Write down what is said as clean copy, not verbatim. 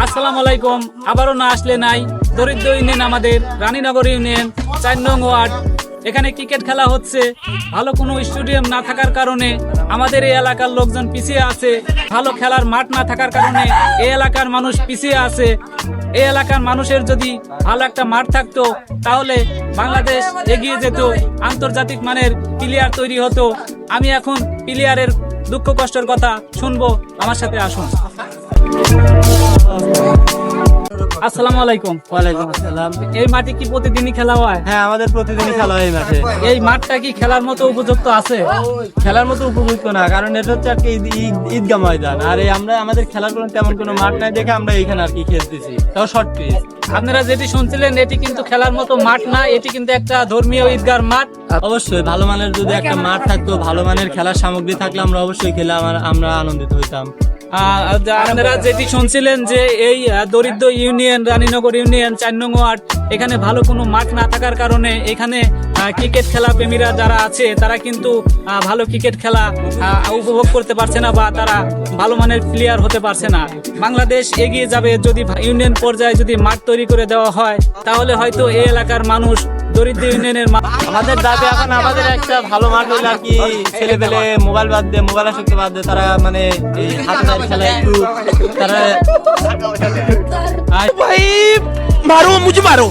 আসসালামু আলাইকুম। আবারও না আসলে নাই, দরিদ্র ইউনিয়ন আমাদের রানীনগর ইউনিয়ন 4 নং ওয়ার্ড। এখানে ক্রিকেট খেলা হচ্ছে। ভালো কোনো স্টেডিয়াম না থাকার কারণে আমাদের এই এলাকার লোকজন পিছিয়ে আছে। ভালো খেলার মাঠ না থাকার কারণে এই এলাকার মানুষ পিছিয়ে আছে। এই এলাকার মানুষের যদি ভালো একটা মাঠ থাকতো তাহলে বাংলাদেশ এগিয়ে যেত, আন্তর্জাতিক মানের প্লেয়ার তৈরি হতো। আমি এখন প্লেয়ারের দুঃখ কষ্টের কথা শুনবো, আমার সাথে আসুন। আসসালামু আলাইকুম। ওয়ালাইকুম আসসালাম। এই মাঠে কি প্রতিদিনই খেলা হয়? হ্যাঁ, আমাদের প্রতিদিনই খেলা হয় এই মাঠে। এই মাঠটা কি খেলার মতো উপযুক্ত আছে? খেলার মতো উপযুক্ত না, কারণ এটা হচ্ছে আর কি ঈদগাহ ময়দান। আর এই আমরা আমাদের খেলার কোনো তেমন কোনো মাঠ নাই দেখে আমরা এখানে আর কি খেলতেছি, তাও শর্ট পিচ। আপনারা যেটি শুনছিলেন এটি কিন্তু খেলার মতো মাঠ না, এটি কিন্তু একটা ধর্মীয় ঈদগার মাঠ। অবশ্যই ভালো মানের যদি একটা মাঠ থাকতো, ভালো মানের খেলার সামগ্রী থাকলে আমরা অবশ্যই খেলে আমরা আনন্দিত হইতাম। আপনারা যেটি শুনছিলেন যে এই দরিদ্র ইউনিয়ন রানীনগর ইউনিয়ন 4 নং ওয়ার্ড, এখানে ভালো কোনো মাঠ না থাকার কারণে এখানে ক্রিকেট খেলা প্রেমীরা যারা আছে তারা কিন্তু ভালো ক্রিকেট খেলা উপভোগ করতে পারছে না, বা তারা ভালো মানের প্লেয়ার হতে পারছে না। বাংলাদেশ এগিয়ে যাবে যদি ইউনিয়ন পর্যায়ে যদি মাঠ তৈরি করে দেওয়া হয়, তাহলে হয়তো এই এলাকার মানুষ দরিদ্র ইউনিয়নের আমাদের দাবি এখন আমাদের একটা ভালো মাঠ হইলে আর কি ছেলে পেলে মোবাইল আসক্তি বাদ দিয়ে তারা মানে এই হাতের খেলা একটু তারা भाई मारो मुझे मारो।